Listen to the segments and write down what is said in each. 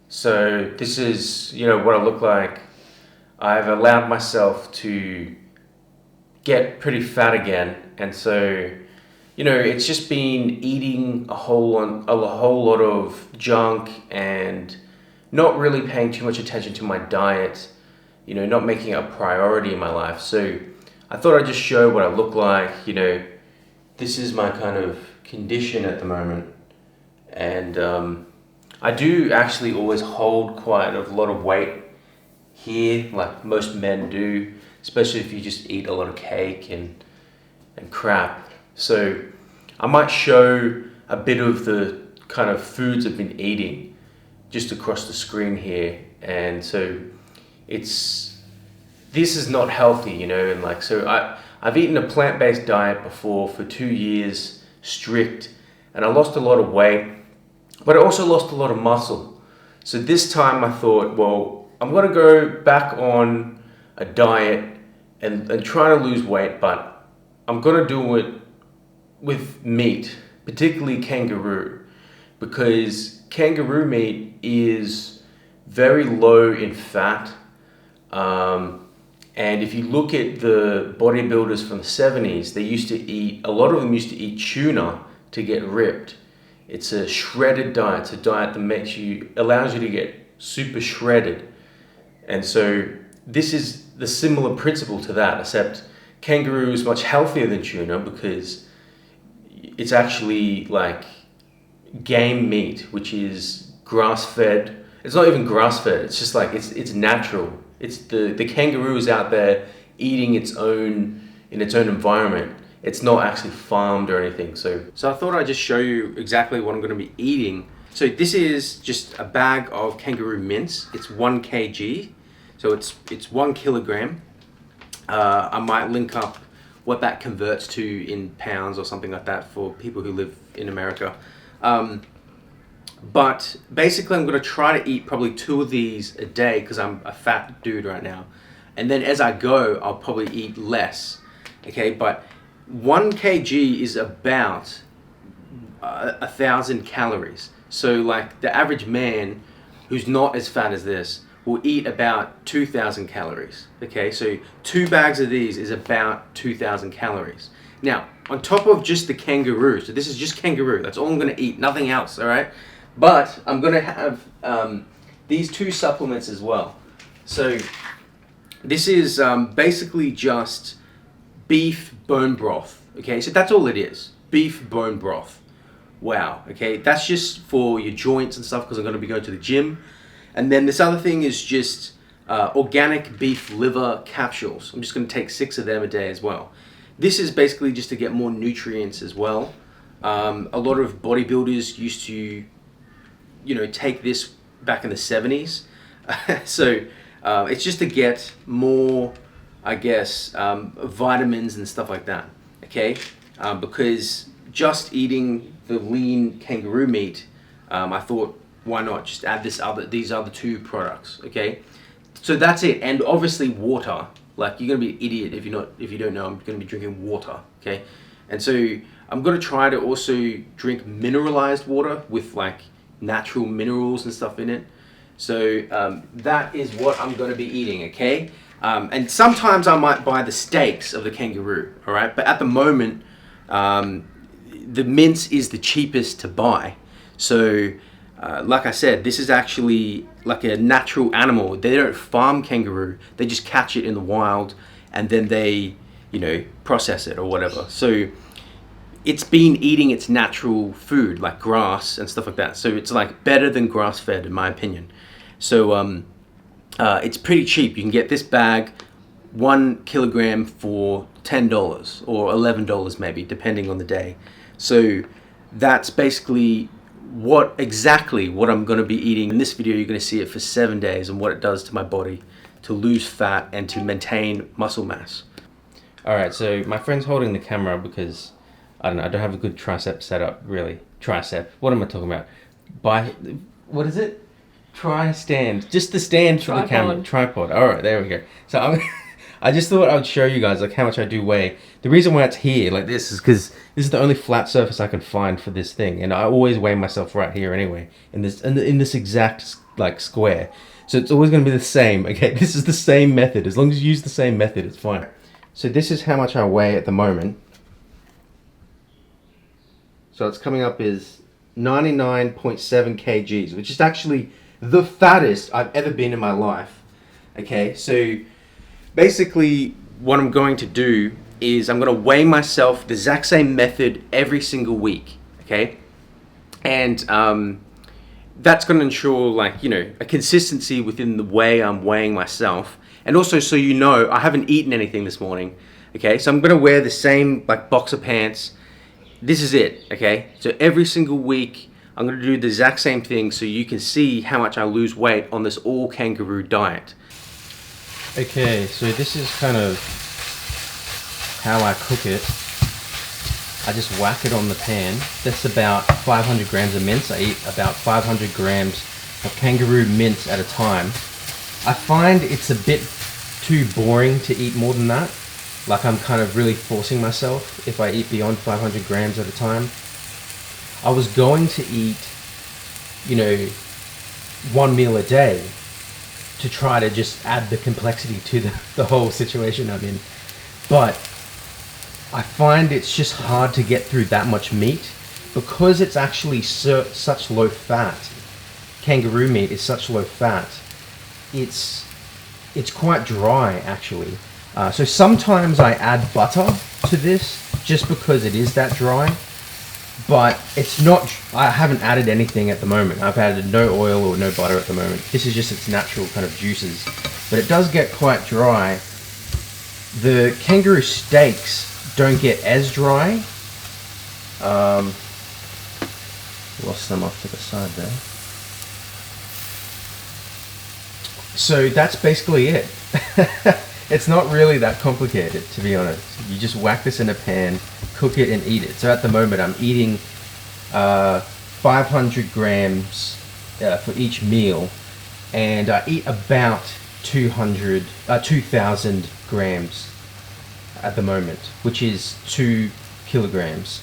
So this is, what I look like. I've allowed myself to get pretty fat again, and so, it's just been eating a whole lot of junk and not really paying too much attention to my diet, not making it a priority in my life. So I thought I'd just show what I look like. This is my kind of condition at the moment, and I do actually always hold quite a lot of weight here, like most men do, especially if you just eat a lot of cake and crap. So I might show a bit of the kind of foods I've been eating just across the screen here. And so this is not healthy, and I've eaten a plant-based diet before for 2 years strict, and I lost a lot of weight, but I also lost a lot of muscle. So this time I thought, well, I'm gonna go back on a diet and try to lose weight, but I'm gonna do it with meat, particularly kangaroo, because kangaroo meat is very low in fat. And if you look at the bodybuilders from the 70s, a lot of them used to eat tuna to get ripped. It's a shredded diet. It's a diet that allows you to get super shredded. And so this is the similar principle to that, except kangaroo is much healthier than tuna because it's actually like game meat, which is grass-fed. It's not even grass-fed. It's just like it's natural. It's the kangaroo is out there eating in its own environment. It's not actually farmed or anything. So I thought I'd just show you exactly what I'm going to be eating. So this is just a bag of kangaroo mince. It's 1 kg. So it's 1 kilogram. I might link up what that converts to in pounds or something like that for people who live in America. But basically I'm going to try to eat probably 2 of these a day because I'm a fat dude right now. And then as I go, I'll probably eat less. Okay, but 1 kg is about 1,000 calories. So like the average man who's not as fat as this will eat about 2,000 calories. Okay, so 2 bags of these is about 2,000 calories. Now, on top of just the kangaroo, so this is just kangaroo, that's all I'm gonna eat, nothing else, all right? But I'm gonna have these 2 supplements as well. So this is basically just beef bone broth, okay? So that's all it is, beef bone broth. Wow, okay, that's just for your joints and stuff because I'm gonna be going to the gym. And then this other thing is just organic beef liver capsules. I'm just gonna take 6 of them a day as well. This is basically just to get more nutrients as well. A lot of bodybuilders used to, take this back in the 70s. So it's just to get more, I guess, vitamins and stuff like that, okay? Because just eating the lean kangaroo meat, I thought, why not just add these other 2 products, okay? So that's it, and obviously water. Like, you're gonna be an idiot if you don't know I'm gonna be drinking water, okay? And so I'm gonna try to also drink mineralized water with like natural minerals and stuff in it. So that is what I'm gonna be eating, okay? And sometimes I might buy the steaks of the kangaroo, all right? But at the moment, the mince is the cheapest to buy. So like I said, this is actually like a natural animal. They don't farm kangaroo. They just catch it in the wild and then they, process it or whatever. So it's been eating its natural food like grass and stuff like that. So it's like better than grass-fed in my opinion. So it's pretty cheap. You can get this bag, 1 kilogram for $10 or $11 maybe, depending on the day. So that's basically exactly what I'm going to be eating. In this video, you're going to see it for 7 days and what it does to my body to lose fat and to maintain muscle mass. Alright, so my friend's holding the camera because, I don't have a good tricep setup, really. Tricep. What am I talking about? What is it? Stand. Just the stand for the camera. Tripod. Alright, there we go. So I just thought I would show you guys like how much I do weigh. The reason why it's here like this is because this is the only flat surface I can find for this thing, and I always weigh myself right here anyway, in this exact like square. So it's always going to be the same. Okay, this is the same method. As long as you use the same method, it's fine. So this is how much I weigh at the moment. So it's coming up as 99.7 kgs, which is actually the fattest I've ever been in my life. Okay, so basically what I'm going to do is I'm going to weigh myself the exact same method every single week. Okay, and that's going to ensure, like, you know, a consistency within the way I'm weighing myself. And also, so you know, I haven't eaten anything this morning. Okay, so I'm going to wear the same like boxer pants. This is it. Okay, so every single week I'm going to do the exact same thing so you can see how much I lose weight on this all kangaroo diet. Okay, so this is kind of how I cook it. I just whack it on the pan. That's about 500 grams of mince. I eat about 500 grams of kangaroo mince at a time. I find it's a bit too boring to eat more than that. Like, I'm kind of really forcing myself if I eat beyond 500 grams at a time. I was going to eat, you know, one meal a day to try to just add the complexity to the whole situation I'm in. But I find it's just hard to get through that much meat because it's actually such low fat. Kangaroo meat is such low fat. It's quite dry, actually. So sometimes I add butter to this just because it is that dry, but it's not. I haven't added anything at the moment. I've added no oil or no butter at the moment. This is just its natural kind of juices, but it does get quite dry. The kangaroo steaks don't get as dry. Lost them off to the side there. So that's basically it. It's not really that complicated, to be honest. You just whack this in a pan, cook it and eat it. So at the moment I'm eating 500 grams for each meal, and I eat about 2,000 grams at the moment, which is 2 kilograms,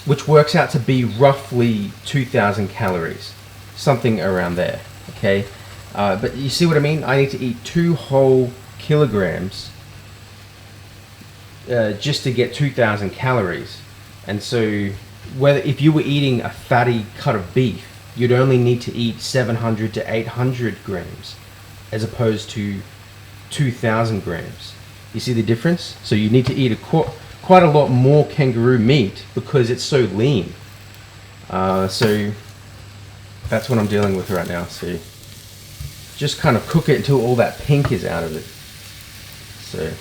which works out to be roughly 2,000 calories, something around there. Okay, but you see what I mean? I need to eat 2 whole kilograms just to get 2,000 calories. And so if you were eating a fatty cut of beef, you'd only need to eat 700 to 800 grams as opposed to 2,000 grams. You see the difference? So you need to eat quite a lot more kangaroo meat because it's so lean. So that's what I'm dealing with right now. So just kind of cook it until all that pink is out of it. So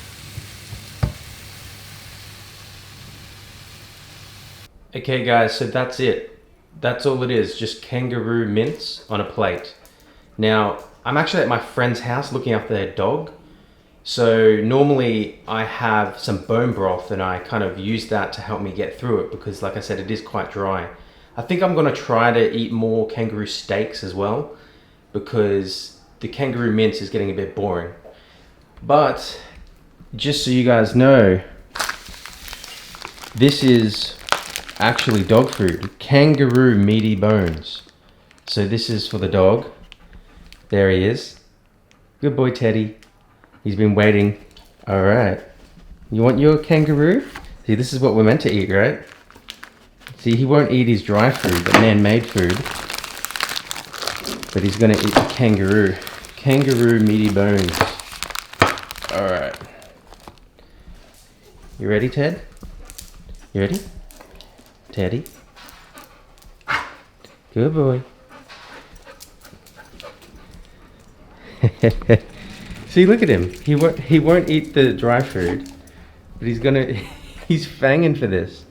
okay guys, so that's it. That's all it is, just kangaroo mince on a plate. Now, I'm actually at my friend's house looking after their dog. So normally I have some bone broth and I kind of use that to help me get through it because, like I said, it is quite dry. I think I'm gonna try to eat more kangaroo steaks as well because the kangaroo mince is getting a bit boring. But just so you guys know, this is actually dog food, kangaroo meaty bones. So this is for the dog. There he is. Good boy, Teddy. He's been waiting. All right. You want your kangaroo? See, this is what we're meant to eat, right? See, he won't eat his dry food, the man-made food. But he's gonna eat the kangaroo. Kangaroo meaty bones. All right. You ready, Ted? You ready? Teddy? Good boy. See, look at him. He won't eat the dry food, but he's fanging for this.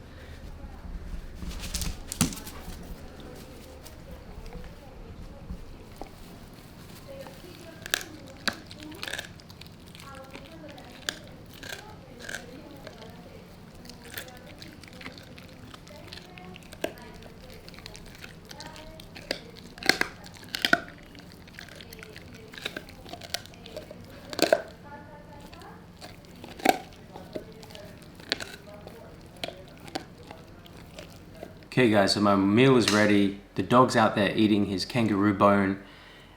Okay guys, so my meal is ready. the dog's out there eating his kangaroo bone.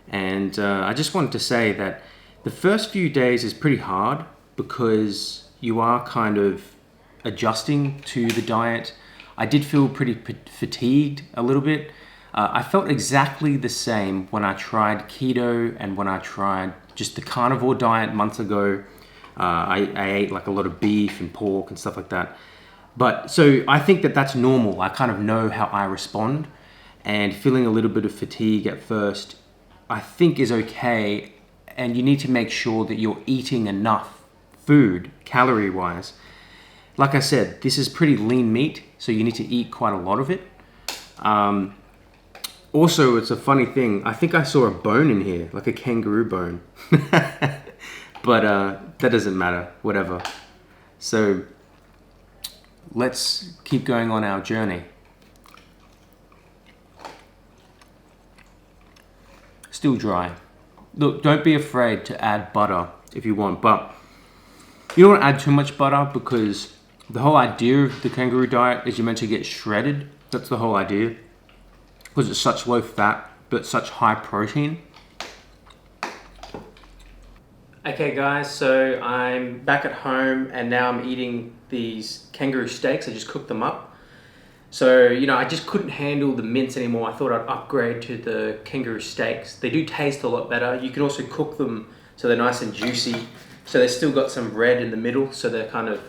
And I just wanted to say that the first few days is pretty hard because you are kind of adjusting to the diet. I did feel pretty fatigued a little bit. I felt exactly the same when I tried keto and when I tried just the carnivore diet months ago. I ate like a lot of beef and pork and stuff like that. But so I think that that's normal. I kind of know how I respond, and feeling a little bit of fatigue at first, I think is okay. And you need to make sure that you're eating enough food, calorie-wise. Like I said, this is pretty lean meat, so you need to eat quite a lot of it. Also, it's a funny thing. I think I saw a bone in here, like a kangaroo bone. But that doesn't matter, whatever. So let's keep going on our journey. Still dry. Look, don't be afraid to add butter if you want, but you don't want to add too much butter because the whole idea of the kangaroo diet is you're meant to get shredded. That's the whole idea. Because it's such low fat, but such high protein. Okay guys, so I'm back at home and now I'm eating these kangaroo steaks. I just cooked them up. So, you know, I just couldn't handle the mince anymore. I thought I'd upgrade to the kangaroo steaks. They do taste a lot better. You can also cook them so they're nice and juicy. So they've still got some red in the middle, so they're kind of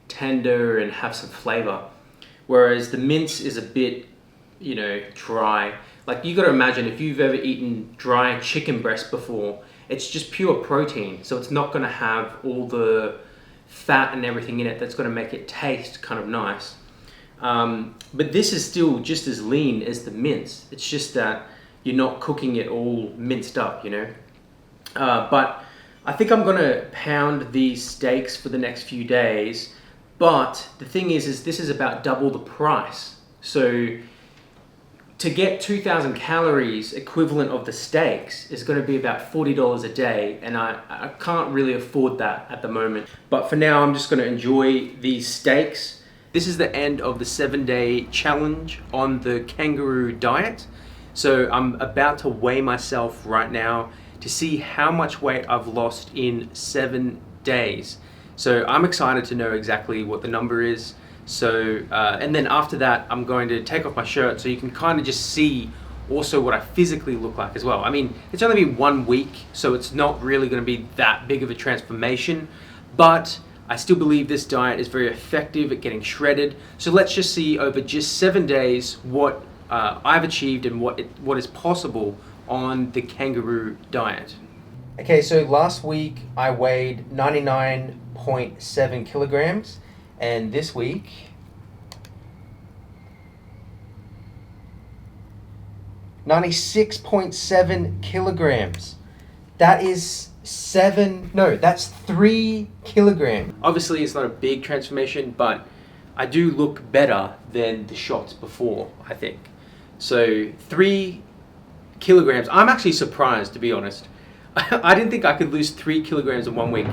tender and have some flavor. Whereas the mince is a bit, you know, dry. Like, you gotta imagine if you've ever eaten dry chicken breast before, it's just pure protein. So it's not gonna have all the fat and everything in it that's gonna make it taste kind of nice. But this is still just as lean as the mince. It's just that you're not cooking it all minced up, you know. But I think I'm gonna pound these steaks for the next few days. But the thing is this is about double the price. So to get 2,000 calories equivalent of the steaks is going to be about $40 a day, and I can't really afford that at the moment. But for now, I'm just going to enjoy these steaks. This is the end of the 7-day challenge on the Kangaroo Diet. So I'm about to weigh myself right now to see how much weight I've lost in 7 days. So I'm excited to know exactly what the number is. So, and then after that, I'm going to take off my shirt so you can kind of just see also what I physically look like as well. I mean, it's only been 1 week, so it's not really going to be that big of a transformation, but I still believe this diet is very effective at getting shredded. So let's just see over just 7 days what I've achieved and what is possible on the Kangaroo Diet. Okay, so last week I weighed 99.7 kilograms. And this week, 96.7 kilograms. That is that's 3 kilograms. Obviously, it's not a big transformation, but I do look better than the shots before, I think. So 3 kilograms. I'm actually surprised, to be honest. I didn't think I could lose 3 kilograms in 1 week.